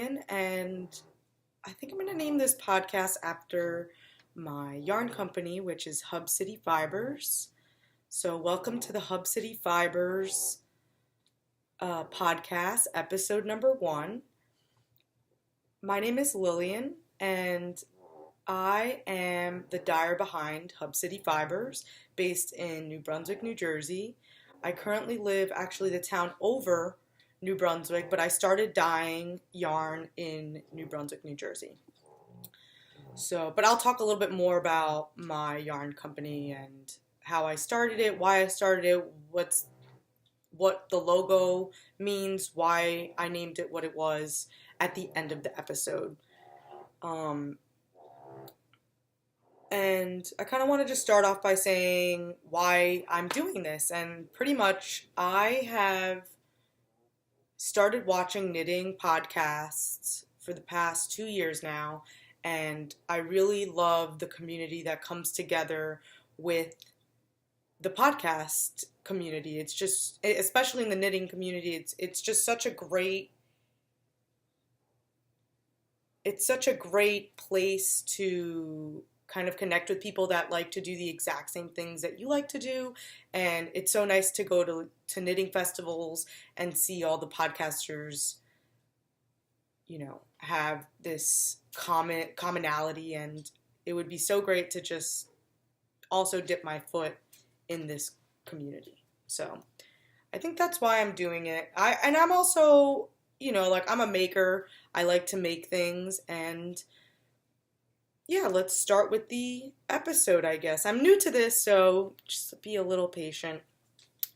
Lillian, and I think I'm going to name this podcast after my yarn company, which is Hub City Fibers. So, welcome to the Hub City Fibers podcast, episode number 1. My name is Lillian, and I am the dyer behind Hub City Fibers, based in New Brunswick, New Jersey. I currently live actually the town over New Brunswick, but I started dyeing yarn in New Brunswick, New Jersey. So, but I'll talk a little bit more about my yarn company and how I started it, why I started it, what the logo means, why I named it what it was at the end of the episode. And I kind of want to just start off by saying why I'm doing this. And pretty much I have started watching knitting podcasts for the past 2 years now, and I really love the community that comes together with the podcast community. It's just, especially in the knitting community, it's just such a great place to kind of connect with people that like to do the exact same things that you like to do. And it's so nice to go to knitting festivals and see all the podcasters, have this commonality. And it would be so great to just also dip my foot in this community. So I think that's why I'm doing it. I'm also, I'm a maker. I like to make things, and yeah, let's start with the episode, I guess. I'm new to this, so just be a little patient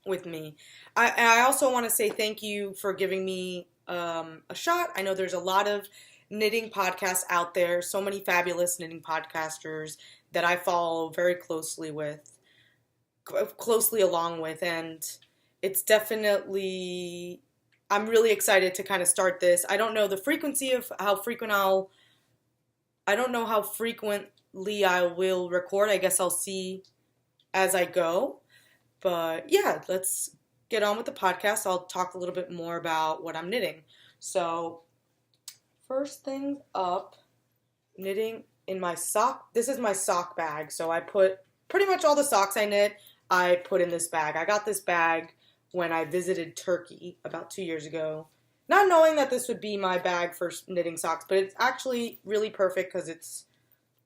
with me. I also want to say thank you for giving me a shot. I know there's a lot of knitting podcasts out there, so many fabulous knitting podcasters that I follow very closely along with, and it's definitely, I'm really excited to kind of start this. I don't know the frequency of how frequently I will record. I guess I'll see as I go. But yeah, let's get on with the podcast. I'll talk a little bit more about what I'm knitting. So first thing up, knitting in my sock. This is my sock bag. So I put pretty much all the socks I knit, I put in this bag. I got this bag when I visited Turkey about 2 years ago. Not knowing that this would be my bag for knitting socks, but it's actually really perfect because it's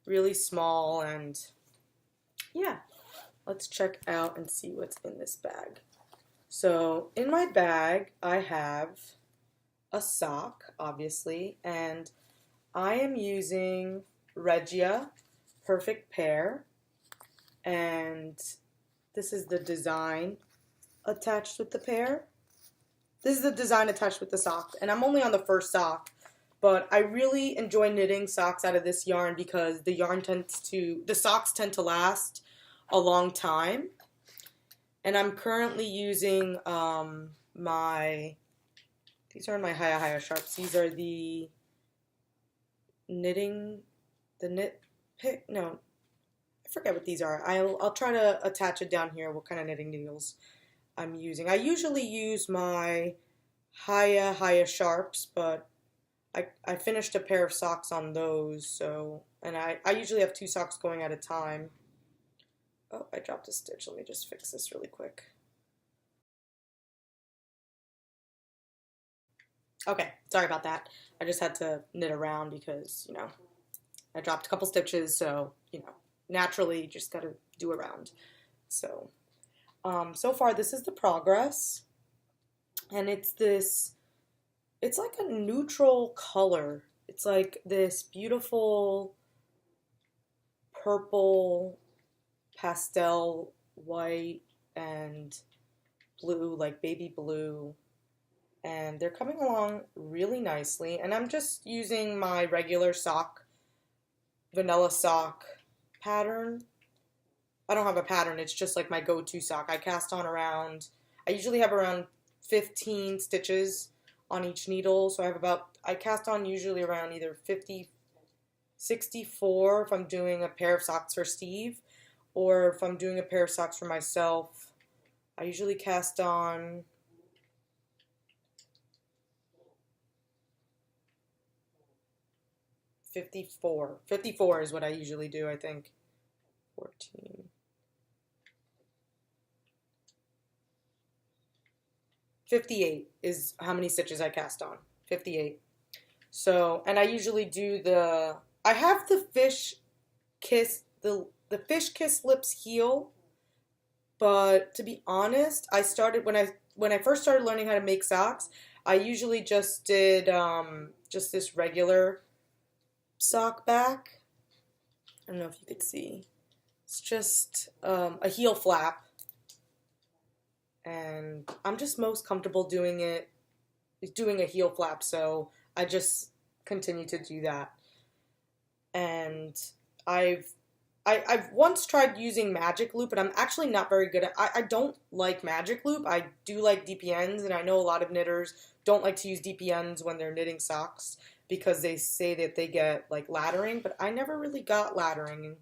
really small. And yeah, let's check out and see what's in this bag. So in my bag, I have a sock, obviously, and I am using Regia Perfect Pair, and this is the design attached with the pair. This is the design attached with the sock, and I'm only on the first sock, but I really enjoy knitting socks out of this yarn because the socks tend to last a long time. And I'm currently using these are my Hiya Sharps. These are the I forget what these are. I'll try to attach it down here, what kind of knitting needles I'm using. I usually use my Hiya Sharps, but I finished a pair of socks on those, so, and I usually have 2 socks going at a time. Oh, I dropped a stitch. Let me just fix this really quick. Okay, sorry about that. I just had to knit around because, I dropped a couple stitches, so, naturally just gotta do around. So, so far this is the progress, and it's like a neutral color. It's like this beautiful purple, pastel, white, and blue, like baby blue, and they're coming along really nicely. And I'm just using my regular sock, vanilla sock pattern. I don't have a pattern, it's just like my go-to sock. I usually have around 15 stitches on each needle, so I cast on usually around either 50, 64 if I'm doing a pair of socks for Steve, or if I'm doing a pair of socks for myself, I usually cast on 54. 54 is what I usually do, I think. 14. 58 is how many stitches I cast on. 58. So, and I usually do I have the fish kiss, the fish kiss lips heel, but to be honest, I started, when I first started learning how to make socks, I usually just did, just this regular sock back. I don't know if you could see. It's just, a heel flap. And I'm just most comfortable doing a heel flap, so I just continue to do that. And I've once tried using magic loop, but I'm actually not very good at I don't like magic loop. I do like DPNs, and I know a lot of knitters don't like to use DPNs when they're knitting socks because they say that they get like laddering, but I never really got laddering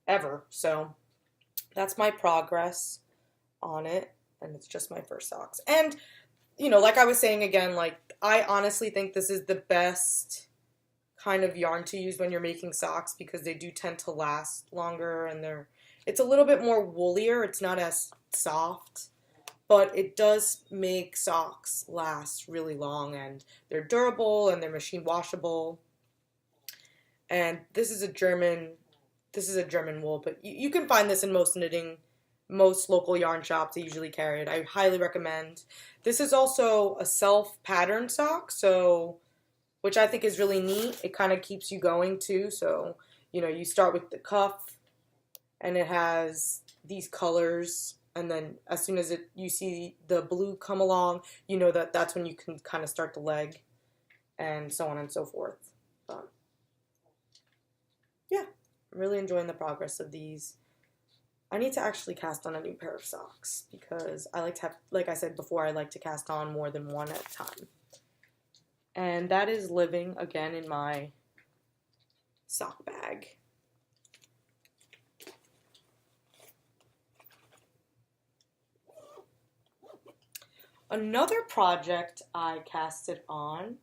ever. So that's my progress on it, and it's just my first socks. And you know, like I was saying again, like I honestly think this is the best kind of yarn to use when you're making socks because they do tend to last longer, and it's a little bit more woolier. It's not as soft, but it does make socks last really long, and they're durable and they're machine washable. And this is a German wool, but you can find this in most local yarn shops. They usually carry it. I highly recommend. This is also a self-patterned sock, so which I think is really neat. It kind of keeps you going too. So, you know, you start with the cuff and it has these colors, and then as soon as you see the blue come along, you know that's when you can kind of start the leg and so on and so forth. Yeah, I'm really enjoying the progress of these. I need to actually cast on a new pair of socks because I like to have, like I said before, I like to cast on more than one at a time. And that is living again in my sock bag. Another project I casted on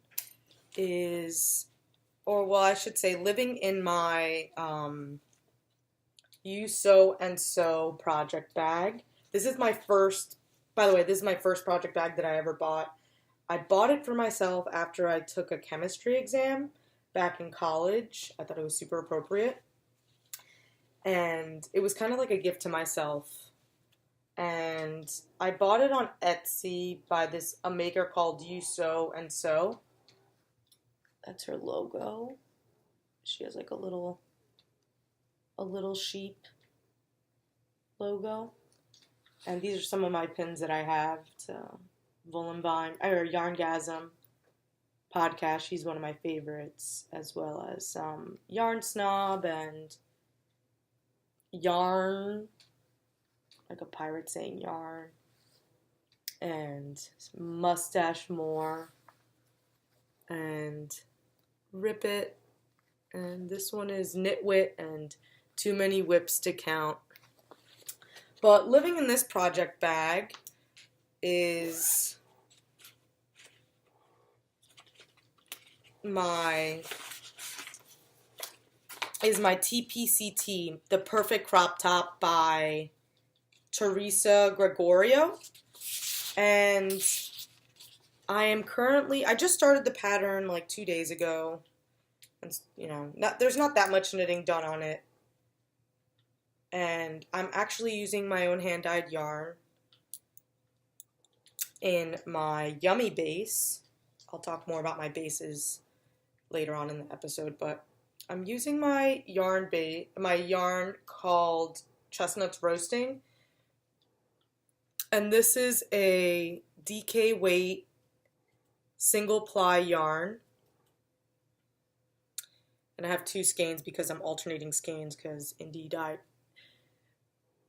is, or well, I should say living in my You Sew and Sew project bag. This is my first, by the way, this is my first project bag that I ever bought. I bought it for myself after I took a chemistry exam back in college. I thought it was super appropriate. And it was kind of like a gift to myself. And I bought it on Etsy by a maker called You Sew and Sew. That's her logo. She has like a little sheep logo. And these are some of my pins that I have to Vine or Yarngasm podcast. She's one of my favorites, as well as Yarn Snob and Yarn, like a pirate saying yarn, and Mustache More, and Rip It, and this one is Knitwit and Too Many Whips to Count. But living in this project bag is my TPCT, The Perfect Crop Top by Teresa Gregorio. And I just started the pattern like 2 days ago. And, you know, there's not that much knitting done on it. And I'm actually using my own hand-dyed yarn in my Yummy base. I'll talk more about my bases later on in the episode, but I'm using my yarn called Chestnuts Roasting, and this is a DK weight single ply yarn, and I have 2 skeins because I'm alternating skeins because indeed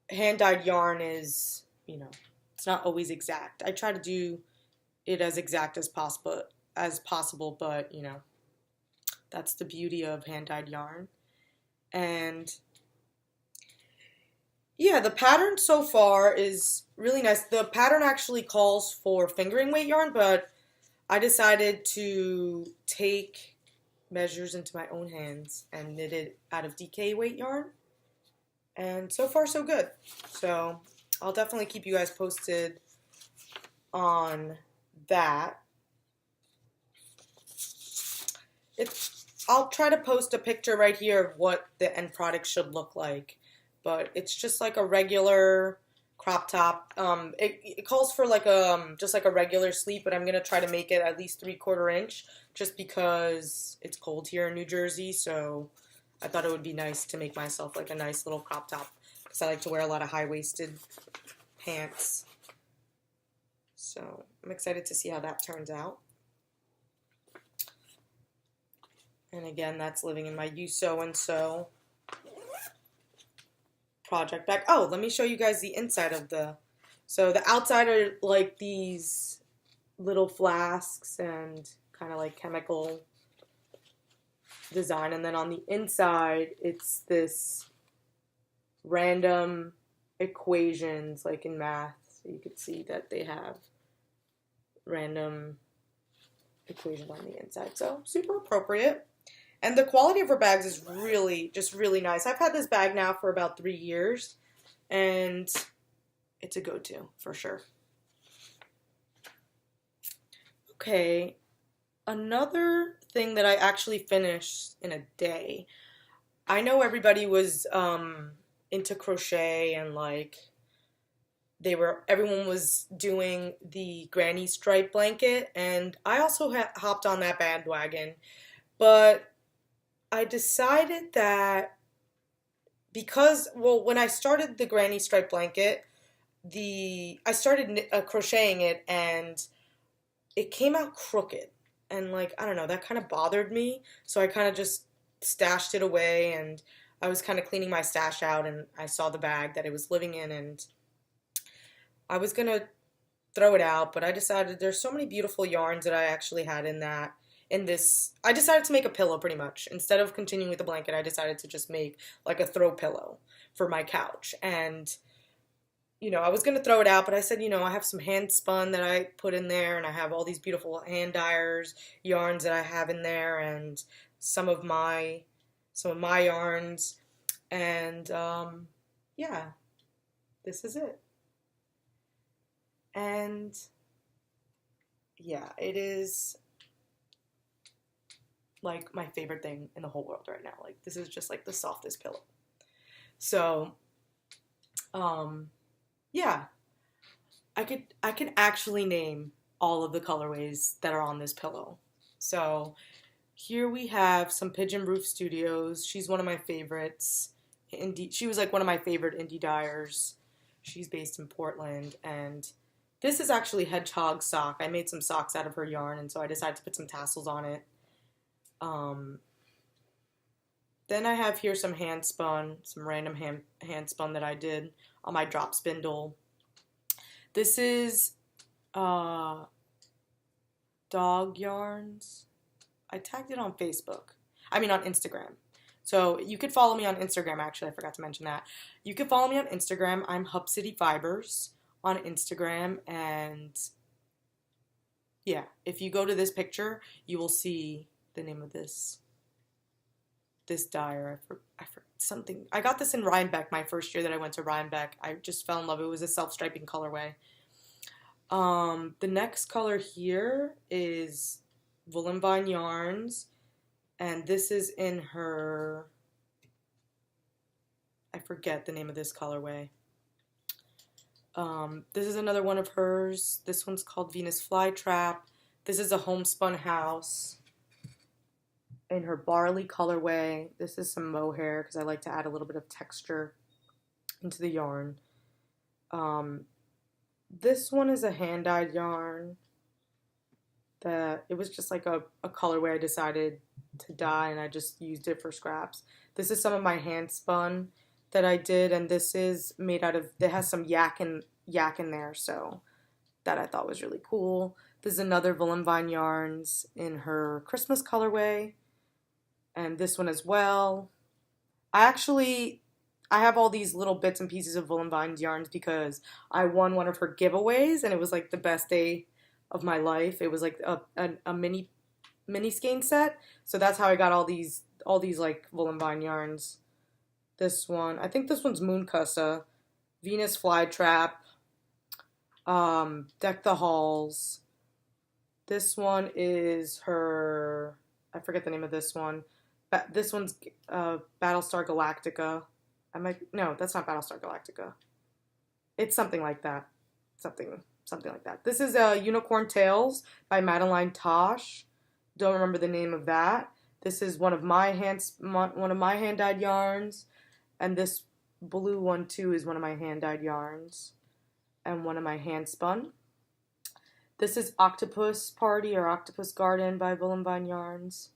hand-dyed yarn is, you know, it's not always exact. I try to do it as exact as possible, but you know, that's the beauty of hand-dyed yarn. And yeah, the pattern so far is really nice. The pattern actually calls for fingering weight yarn, but I decided to take measures into my own hands and knitted out of DK weight yarn. And so far so good. So I'll definitely keep you guys posted on that. I'll try to post a picture right here of what the end product should look like. But it's just like a regular crop top. It calls for like just like a regular sleeve, but I'm gonna try to make it at least 3/4 inch, just because it's cold here in New Jersey. So I thought it would be nice to make myself like a nice little crop top, because I like to wear a lot of high-waisted pants. So I'm excited to see how that turns out. And again, that's living in my You Sew and Sew project bag. Oh, let me show you guys the inside of so the outside are like these little flasks and kind of like chemical design, and then on the inside it's this random equations like in math, so you could see that they have random equations on the inside, so super appropriate. And the quality of her bags is really, just really nice. I've had this bag now for about 3 years, and it's a go-to for sure. Okay, another thing that I actually finished in a day. I know everybody was into crochet, and like everyone was doing the granny stripe blanket, and I also hopped on that bandwagon. But I decided that when I started the granny stripe blanket, I started crocheting it, and it came out crooked, and like, I don't know, that kind of bothered me, so I kind of just stashed it away, and I was kind of cleaning my stash out, and I saw the bag that it was living in, and I was gonna throw it out, but I decided there's so many beautiful yarns that I actually had I decided to make a pillow pretty much. Instead of continuing with the blanket, I decided to just make like a throw pillow for my couch. And, I was going to throw it out, but I said, I have some hand spun that I put in there, and I have all these beautiful hand dyers yarns that I have in there, and some of my yarns. And, yeah, this is it. And, yeah, it is like my favorite thing in the whole world right now. Like, this is just like the softest pillow. So, yeah, I can actually name all of the colorways that are on this pillow. So here we have some Pigeon Roof Studios. She's one of my favorites. She was like one of my favorite indie dyers. She's based in Portland, and this is actually Hedgehog sock. I made some socks out of her yarn, and so I decided to put some tassels on it. Then I have here some random hand spun that I did on my drop spindle. This is dog yarns. I tagged it on Instagram. So you could follow me on Instagram, actually. I forgot to mention that. You can follow me on Instagram. I'm HUBCITYFIBERS on Instagram, and yeah, if you go to this picture, you will see the name of this dyer. I forgot something. I got this in Rhinebeck my first year that I went to Rhinebeck. I just fell in love. It was a self-striping colorway. The next color here is Woolen Vine Yarns, and this is in her, I forget the name of this colorway. This is another one of hers. This one's called Venus Flytrap. This is a homespun house in her barley colorway. This is some mohair because I like to add a little bit of texture into the yarn. This one is a hand-dyed yarn that it was just like a colorway I decided to dye, and I just used it for scraps. This is some of my hand spun that I did, and this is made out of, it has some yak in there, so that I thought was really cool. This is another Woolen Vine Yarns in her Christmas colorway, and this one as well. I have all these little bits and pieces of Woolen Vine Yarns because I won one of her giveaways, and it was like the best day of my life. It was like a mini mini skein set. So that's how I got all these like Wool and Vine yarns. This one, I think this one's Moon Cussa, Venus Flytrap, Deck the Halls. This one is her, I forget the name of this one. This one's Battlestar Galactica. No, that's not Battlestar Galactica. It's something like that. Something like that. This is Unicorn Tales by Madeline Tosh. Don't remember the name of that. This is one of my hand dyed yarns, and this blue one too is one of my hand dyed yarns, and one of my hand spun. This is Octopus Party or Octopus Garden by Wool and Vine Yarns.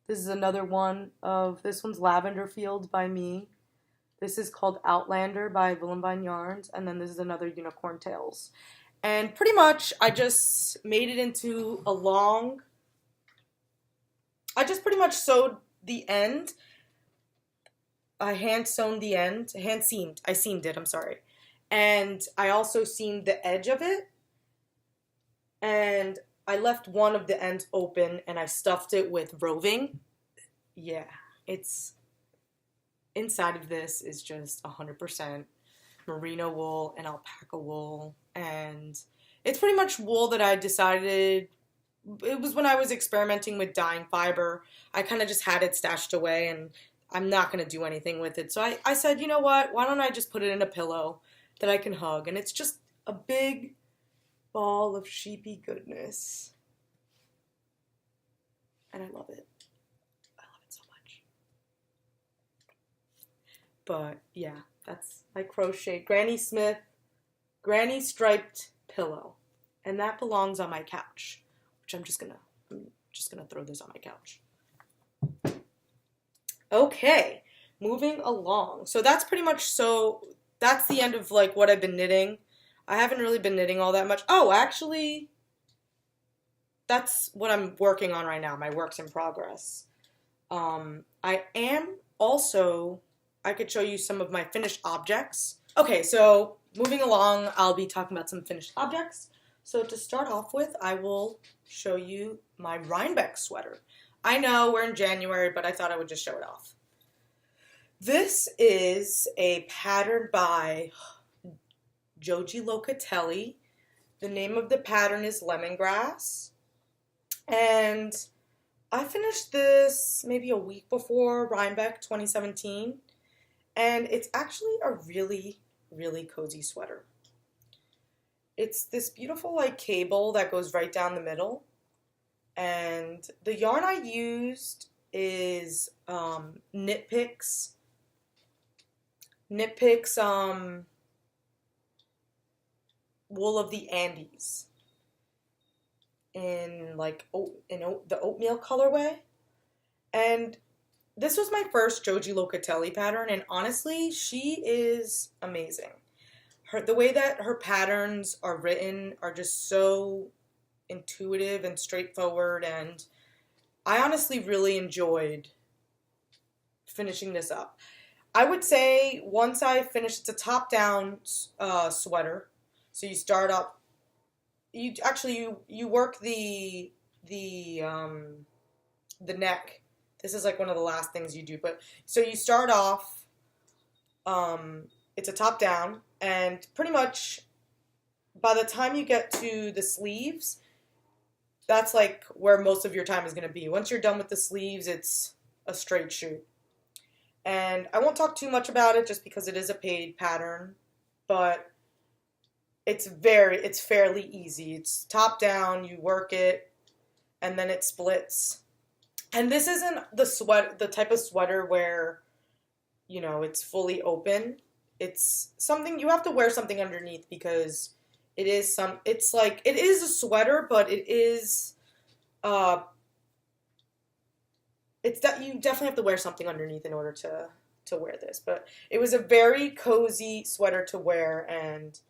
This is another one of, this one's Lavender Fields by me. This is called Outlander by Wool and Vine Yarns, and then this is another Unicorn Tales. And pretty much I just made it into a long, I just pretty much sewed the end. I hand seamed it, I'm sorry. And I also seamed the edge of it. And I left one of the ends open and I stuffed it with roving. Yeah, it's, inside of this is just 100% merino wool and alpaca wool. And it's pretty much wool that I decided, it was when I was experimenting with dyeing fiber. I kind of just had it stashed away and I'm not going to do anything with it. So I said, you know what, why don't I just put it in a pillow that I can hug? And it's just a big ball of sheepy goodness. And I love it. I love it so much. But yeah, that's my crochet Granny Smith granny striped pillow. And that belongs on my couch, which I'm just gonna throw this on my couch. Okay, moving along. So that's pretty much, that's the end of like what I've been knitting. I haven't really been knitting all that much. Oh, actually, that's what I'm working on right now, my works in progress. I am also, I could show you some of my finished objects. Okay, so moving along, I'll be talking about some finished objects. So to start off with, I will show you my Rhinebeck sweater. I know we're in January, but I thought I would just show it off. This is a pattern by Joji Locatelli. The name of the pattern is Lemongrass. And I finished this maybe a week before Rhinebeck 2017. And it's actually a really, really cozy sweater. It's this beautiful like cable that goes right down the middle. And the yarn I used is Knit Picks Wool of the Andes in like the oatmeal colorway. And this was my first Joji Locatelli pattern, and honestly, she is amazing. The way that her patterns are written are just so intuitive and straightforward, and I honestly really enjoyed finishing this up. I would say once I finish, it's a top-down sweater. So you start up, you work the neck. This is like one of the last things you do. But so you start off, it's a top-down, and pretty much by the time you get to the sleeves, that's like where most of your time is going to be. Once you're done with the sleeves, it's a straight shoot. And I won't talk too much about it just because it is a paid pattern, but it's fairly easy. It's top down, you work it, and then it splits. And this isn't the type of sweater where, you know, it's fully open. It's something you have to wear something underneath because it is a sweater, but it is you definitely have to wear something underneath in order to wear this. But it was a very cozy sweater to wear and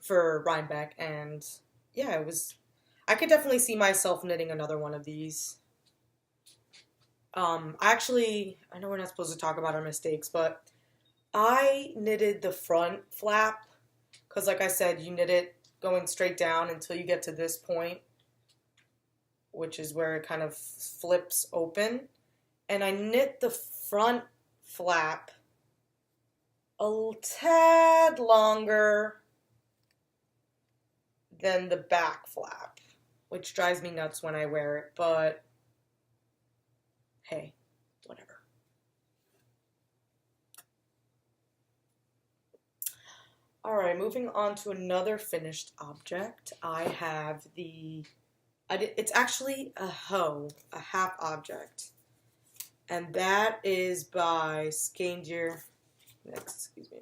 for Rhinebeck, and yeah, I could definitely see myself knitting another one of these. I know we're not supposed to talk about our mistakes, but I knitted the front flap because, like I said, you knit it going straight down until you get to this point. which is where it kind of flips open. And I knit the front flap a tad longer than the back flap, which drives me nuts when I wear it, but hey, whatever. All right, moving on to another finished object. I have it's actually a hoe, a half object. And that is by Scandier. Excuse me.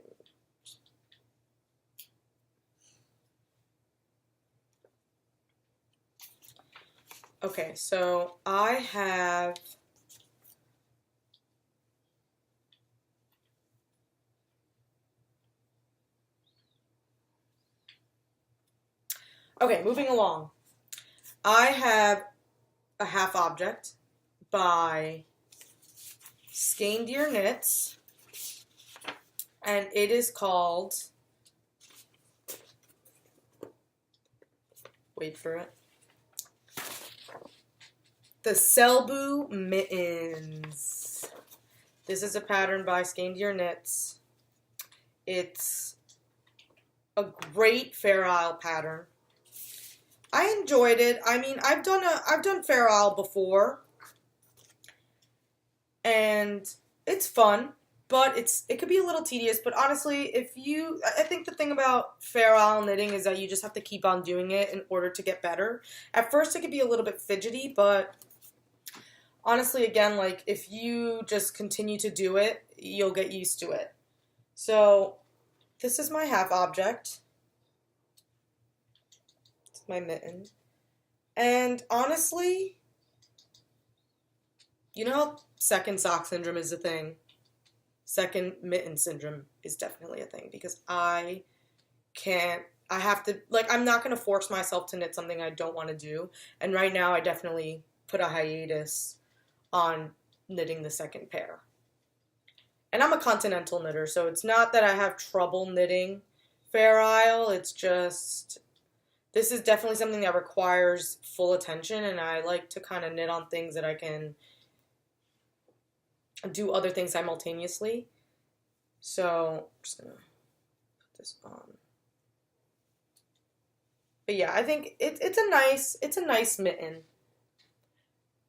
Okay, so I have okay, moving along. I have a half object by KnitdyKnits, and it is called, wait for it, the Selbu Mittens. This is a pattern by KnitdyKnits. It's a great Fair Isle pattern. I enjoyed it. I mean, I've done Fair Isle before, and it's fun, but it could be a little tedious. But honestly, I think the thing about Fair Isle knitting is that you just have to keep on doing it in order to get better. At first, it could be a little bit fidgety, but honestly, again, like if you just continue to do it, you'll get used to it. So this is my half object. It's my mitten. And honestly, you know how second sock syndrome is a thing? Second mitten syndrome is definitely a thing, because I have to, like, I'm not going to force myself to knit something I don't want to do. And right now I definitely put a hiatus on knitting the second pair. And I'm a continental knitter, so it's not that I have trouble knitting Fair Isle, it's just, this is definitely something that requires full attention, and I like to kind of knit on things that I can do other things simultaneously. So I'm just gonna put this on. But yeah, I think it's a nice mitten.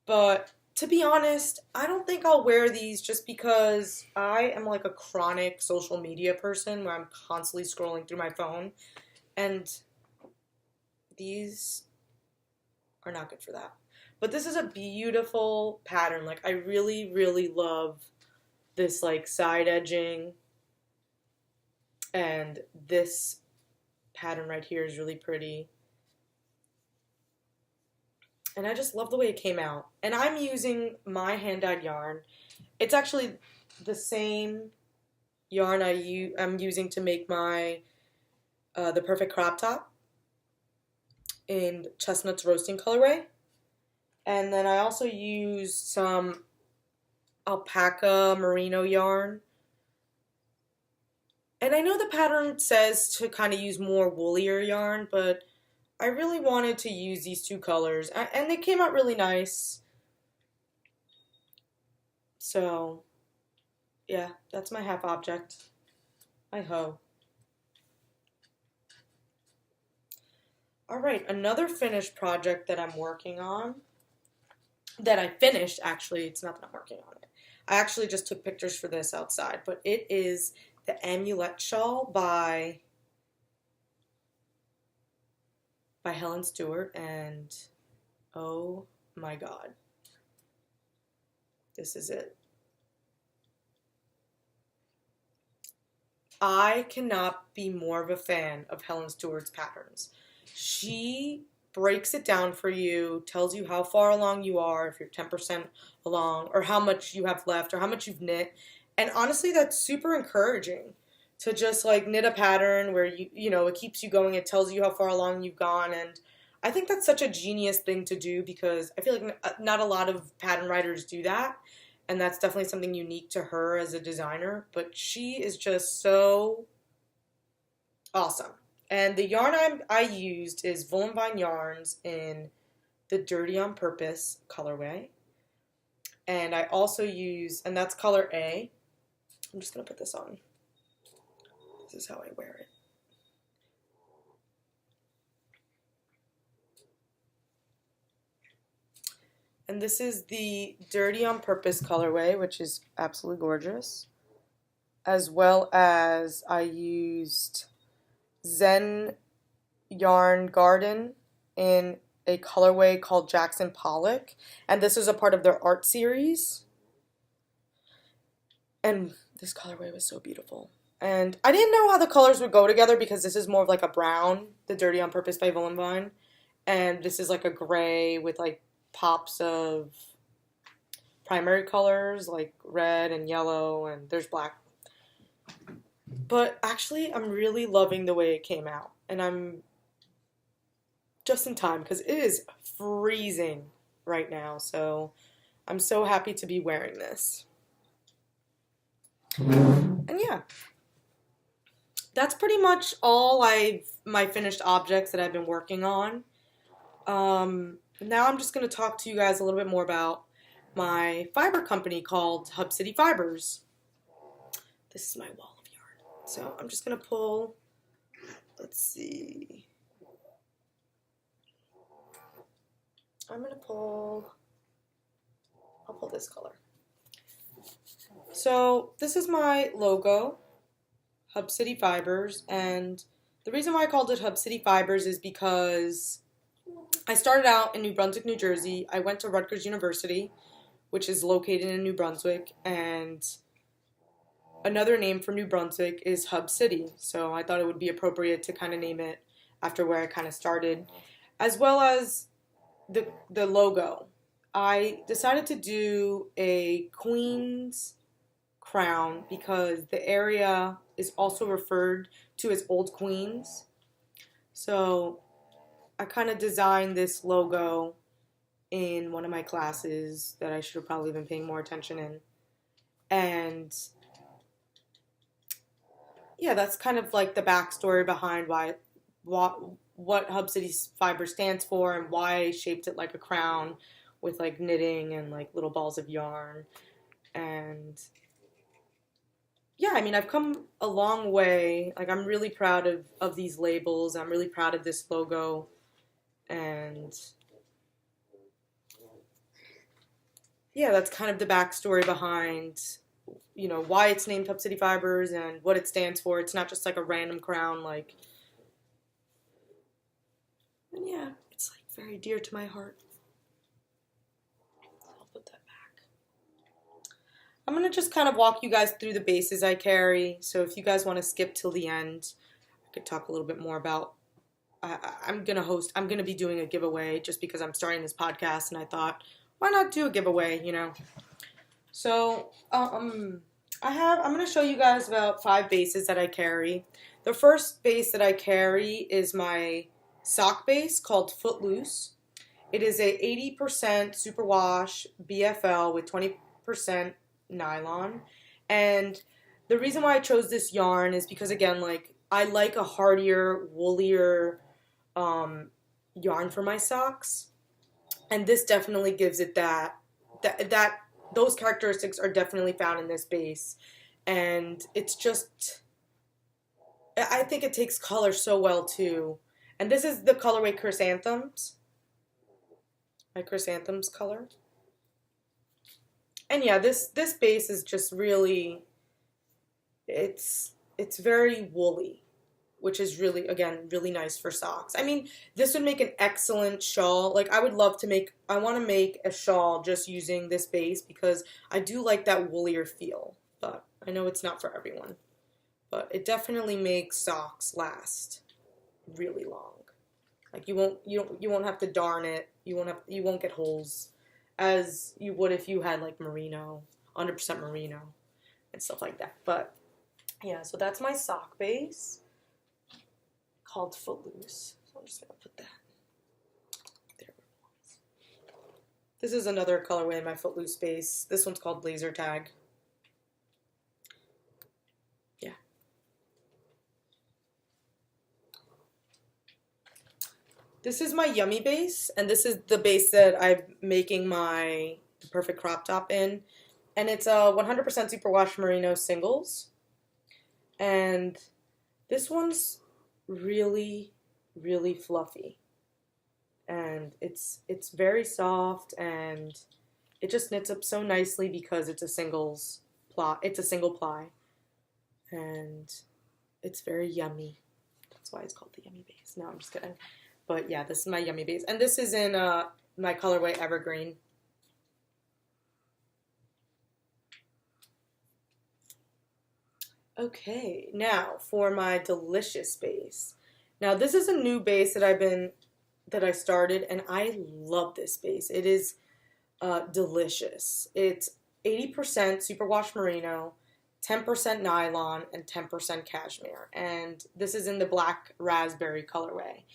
But to be honest, I don't think I'll wear these just because I am like a chronic social media person where I'm constantly scrolling through my phone, and these are not good for that. But this is a beautiful pattern. Like, I really, really love this like side edging, and this pattern right here is really pretty. And I just love the way it came out. And I'm using my hand-dyed yarn. It's actually the same yarn I'm using to make my the perfect crop top in Chestnuts Roasting colorway. And then I also used some alpaca merino yarn. And I know the pattern says to kind of use more woolier yarn, but I really wanted to use these two colors, and they came out really nice. So, yeah, that's my half object. I hoe. All right, another finished project that I'm working on, that I finished, actually, it's not that I'm working on it. I actually just took pictures for this outside, but it is the Amulet Shawl by Helen Stewart, and oh my god, this is it. I cannot be more of a fan of Helen Stewart's patterns. She breaks it down for you, tells you how far along you are, if you're 10% along, or how much you have left, or how much you've knit. And honestly, that's super encouraging to just like knit a pattern where you know, it keeps you going, it tells you how far along you've gone. And I think that's such a genius thing to do, because I feel like not a lot of pattern writers do that, and that's definitely something unique to her as a designer. But she is just so awesome. And the yarn I used is Vine yarns in the Dirty on Purpose colorway. And I also use, and that's color A. I'm just going to put this on. This is how I wear it. And this is the Dirty on Purpose colorway, which is absolutely gorgeous. As well as I used Zen Yarn Garden in a colorway called Jackson Pollock. And this is a part of their art series. And this colorway was so beautiful. And I didn't know how the colors would go together because this is more of like a brown, the Dirty on Purpose by Vine. And this is like a gray with like pops of primary colors like red and yellow, and there's black. But actually, I'm really loving the way it came out. And I'm just in time because it is freezing right now. So I'm so happy to be wearing this. And yeah, that's pretty much all my finished objects that I've been working on. Now I'm just going to talk to you guys a little bit more about my fiber company called Hub City Fibers. This is my wall of yarn. So I'm just going to pull, let's see. I'll pull this color. So this is my logo, Hub City Fibers, and the reason why I called it Hub City Fibers is because I started out in New Brunswick, New Jersey. I went to Rutgers University, which is located in New Brunswick, and another name for New Brunswick is Hub City, so I thought it would be appropriate to kind of name it after where I kind of started, as well as the logo. I decided to do a Queen's crown because the area is also referred to as Old Queens. So I kind of designed this logo in one of my classes that I should have probably been paying more attention in. And yeah, that's kind of like the backstory behind what Hub City Fiber stands for and why I shaped it like a crown with like knitting and like little balls of yarn. And yeah, I mean, I've come a long way. Like, I'm really proud of these labels. I'm really proud of this logo. And yeah, that's kind of the backstory behind, you know, why it's named Hub City Fibers and what it stands for. It's not just like a random crown, like, and yeah, it's like very dear to my heart. I'll put that back. I'm going to just kind of walk you guys through the bases I carry. So if you guys want to skip till the end, I could talk a little bit more about, I'm going to be doing a giveaway just because I'm starting this podcast and I thought, why not do a giveaway, you know? So, I'm going to show you guys about 5 bases that I carry. The first base that I carry is my sock base called Footloose. It is a 80% superwash BFL with 20% nylon. And the reason why I chose this yarn is because, again, like, I like a hardier, woollier yarn for my socks. And this definitely gives it those characteristics are definitely found in this base. And it's just, I think it takes color so well too. And this is the colorway Chrysanthemums. My Chrysanthemums color. And yeah, this base is just really, it's very woolly, which is really, again, really nice for socks. I mean, this would make an excellent shawl. Like, I want to make a shawl just using this base because I do like that woollier feel. But I know it's not for everyone. But it definitely makes socks last really long. Like, you won't have to darn it. You won't get holes as you would if you had like merino, 100% merino and stuff like that. But yeah, so that's my sock base called Footloose. So I'm just going to put that there. This is another colorway in my Footloose base. This one's called Laser Tag. This is my Yummy base, and this is the base that I'm making my perfect crop top in. And it's a 100% superwash merino singles. And this one's really, really fluffy. And it's very soft, and it just knits up so nicely because it's a single ply. And it's very yummy. That's why it's called the Yummy base. No, I'm just kidding. But yeah, this is my Yummy base. And this is in my colorway Evergreen. Okay, now for my Delicious base. Now this is a new base that I started, and I love this base. It is delicious. It's 80% superwash merino, 10% nylon, and 10% cashmere. And this is in the black raspberry colorway.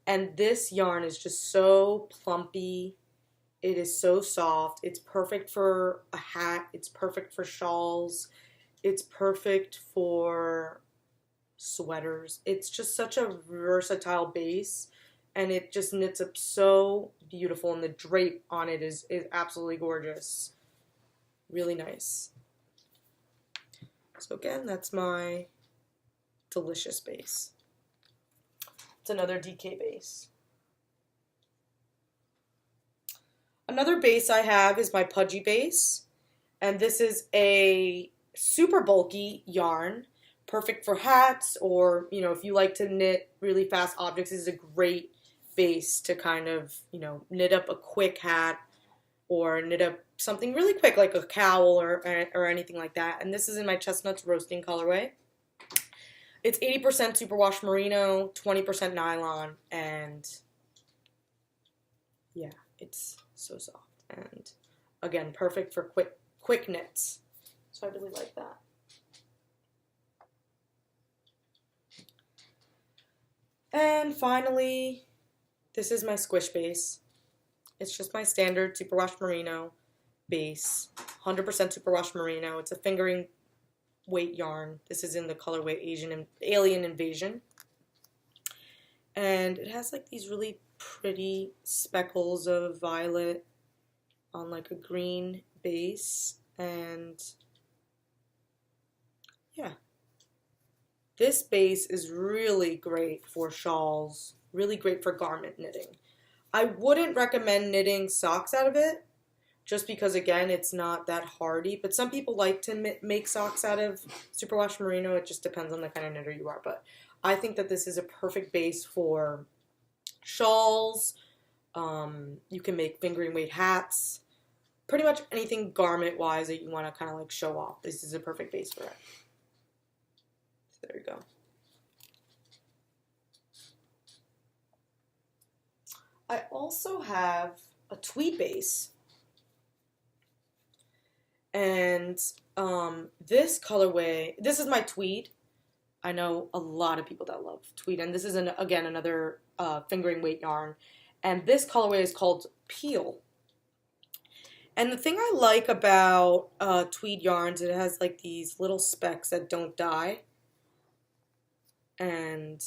And this yarn is just so plumpy. It is so soft. It's perfect for a hat. It's perfect for shawls. It's perfect for sweaters. It's just such a versatile base, and it just knits up so beautiful, and the drape on it is absolutely gorgeous. Really nice. So again, that's my Delicious base. It's another DK base. Another base I have is my Pudgy Base, and this is a super bulky yarn, perfect for hats, or if you like to knit really fast objects. This is a great base to kind of knit up a quick hat or knit up something really quick like a cowl or anything like that. And this is in my Chestnuts Roasting colorway. It's 80% superwash merino, 20% nylon, and yeah, it's so soft, and again, perfect for quick knits. So I really like that. And finally, this is my Squish Base. It's just my standard superwash merino base, 100% superwash merino. It's a fingering weight yarn. This is in the colorway Alien Invasion. And it has like these really pretty speckles of violet on like a green base. And yeah, this base is really great for shawls, really great for garment knitting. I wouldn't recommend knitting socks out of it, just because, again, it's not that hardy. But some people like to make socks out of superwash merino. It just depends on the kind of knitter you are. But I think that this is a perfect base for shawls. You can make fingering weight hats. Pretty much anything garment-wise that you want to kind of like show off. This is a perfect base for it. So there you go. I also have a tweed base. And this colorway, this is my tweed. I know a lot of people that love tweed. And this is, again, another fingering weight yarn. And this colorway is called Peel. And the thing I like about tweed yarns, it has like these little specks that don't dye. And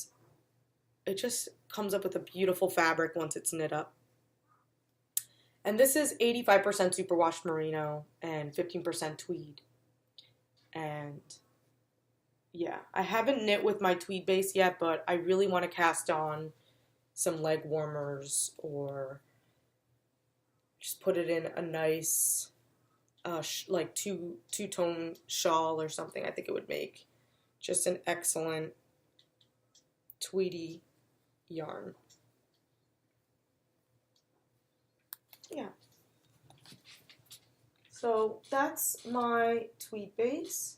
it just comes up with a beautiful fabric once it's knit up. And this is 85% superwash merino and 15% tweed. And yeah, I haven't knit with my tweed base yet, but I really want to cast on some leg warmers or just put it in a nice like two-tone shawl or something. I think it would make just an excellent tweedy yarn. Yeah. So that's my tweed base.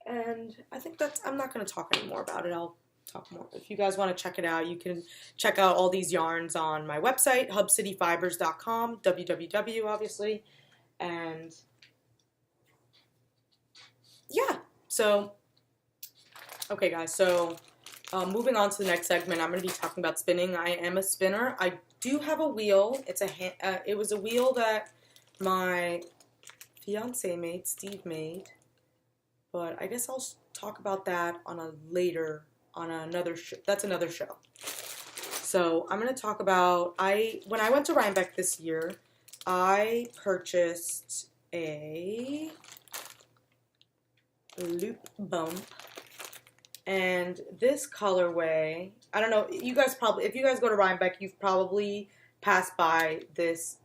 And I think I'm not going to talk anymore about it. I'll talk more. If you guys want to check it out, you can check out all these yarns on my website, HUBCITYFIBERS.com, www, obviously. And yeah, so, okay guys, so moving on to the next segment, I'm going to be talking about spinning. I am a spinner. I do have a wheel. It was a wheel that my fiance made, Steve made, but I guess I'll talk about that on another show. That's another show. So I'm going to talk about, when I went to Rhinebeck this year, I purchased a loop bump, and this colorway, I don't know, you guys probably, if you guys go to Rhinebeck, you've probably passed by this,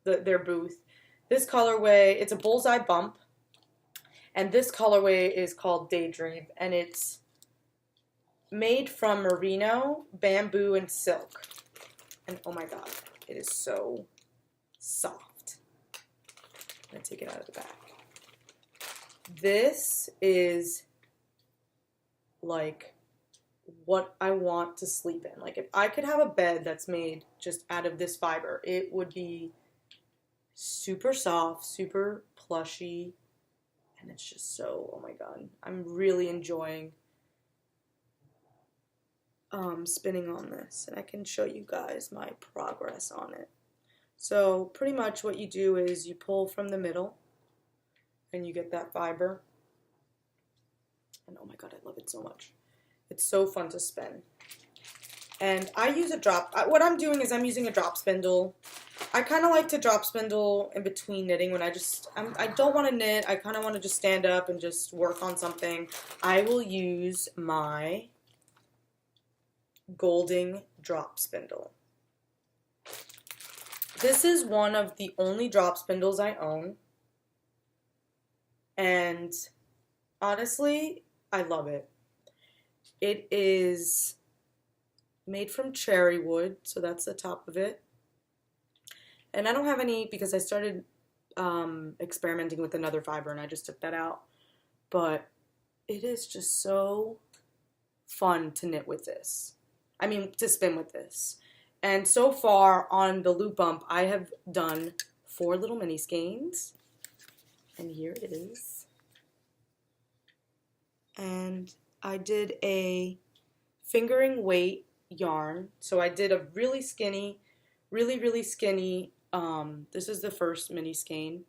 their booth. This colorway, it's a bullseye bump, and this colorway is called Daydream, and it's made from merino, bamboo, and silk. And oh my god, it is so soft. I'm going to take it out of the back. This is like what I want to sleep in. Like if I could have a bed that's made just out of this fiber, it would be super soft, super plushy, and it's just so, oh my god, I'm really enjoying spinning on this, and I can show you guys my progress on it. So pretty much what you do is you pull from the middle and you get that fiber, and oh my god, I love it so much. It's so fun to spin. And I use a drop, what I'm doing is I'm using a drop spindle. I kind of like to drop spindle in between knitting when I don't want to knit. I kind of want to just stand up and just work on something. I will use my Golding drop spindle. This is one of the only drop spindles I own, and honestly, I love it. It is made from cherry wood, so that's the top of it. And I don't have any because I started experimenting with another fiber and I just took that out. But it is just so fun to knit with this. I mean, to spin with this. And so far on the loop bump, I have done 4 little mini skeins. And here it is. And I did a fingering weight yarn. So I did a really skinny, really skinny, this is the first mini skein.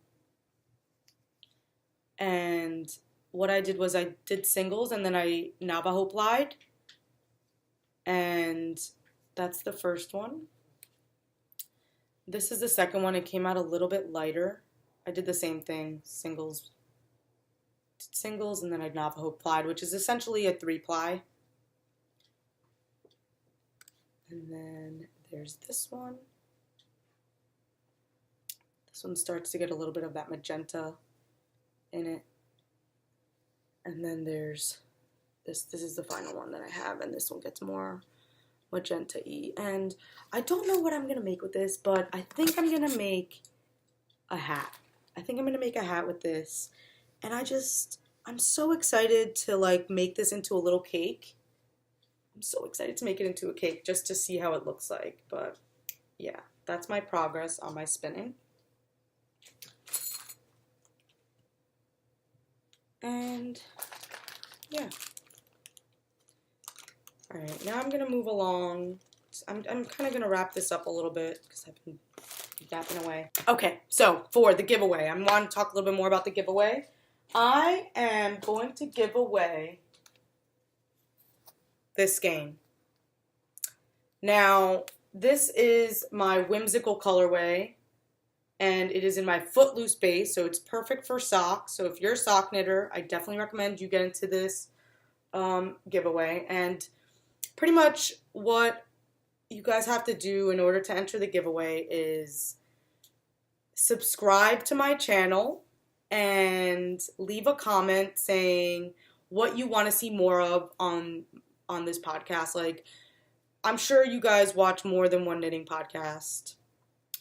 And what I did was I did singles and then I Navajo plied. And that's the first one. This is the second one. It came out a little bit lighter. I did the same thing, singles, and then I Navajo plied, which is essentially a 3-ply. And then there's this one. This one starts to get a little bit of that magenta in it. And then there's this is the final one that I have, and this one gets more magenta-y. And I don't know what I'm going to make with this, but I think I'm going to make a hat. I think I'm going to make a hat with this. And I'm so excited to like make this into a little cake. I'm so excited to make it into a cake just to see how it looks like. But yeah, that's my progress on my spinning. And yeah. Alright, now I'm going to move along. I'm kind of going to wrap this up a little bit because I've been yapping away. Okay, so for the giveaway, I want to talk a little bit more about the giveaway. I am going to give away this skein. Now, this is my whimsical colorway, and it is in my Footloose base, so it's perfect for socks. So if you're a sock knitter, I definitely recommend you get into this giveaway. And pretty much what you guys have to do in order to enter the giveaway is subscribe to my channel and leave a comment saying what you want to see more of on this podcast. Like, I'm sure you guys watch more than one knitting podcast.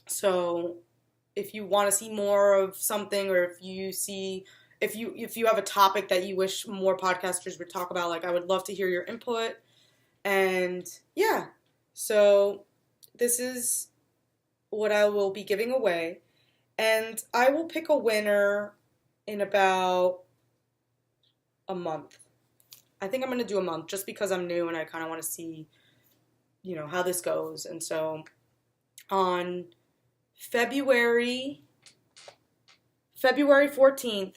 So if you want to see more of something, or if you have a topic that you wish more podcasters would talk about, like, I would love to hear your input. And yeah, so this is what I will be giving away. And I will pick a winner in about a month. I think I'm going to do a month just because I'm new and I kind of want to see, you know, how this goes. And so on February 14th,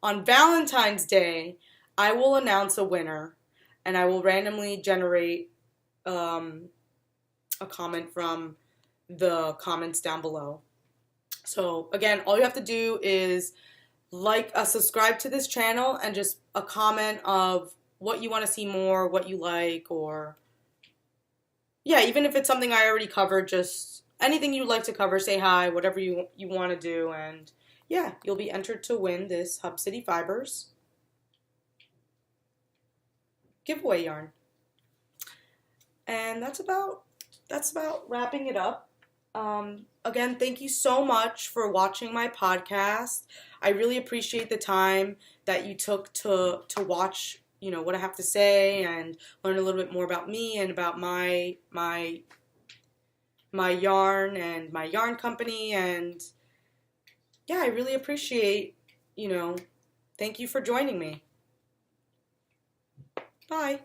on Valentine's Day, I will announce a winner, and I will randomly generate a comment from the comments down below. So again, all you have to do is subscribe to this channel and just a comment of what you want to see more, what you like, or yeah, even if it's something I already covered, just anything you'd like to cover, say hi, whatever you want to do, and yeah, you'll be entered to win this Hub City Fibers giveaway yarn. And that's about wrapping it up. Again, thank you so much for watching my podcast. I really appreciate the time that you took to watch, what I have to say and learn a little bit more about me and about my yarn and my yarn company. And yeah, I really appreciate, thank you for joining me. Bye.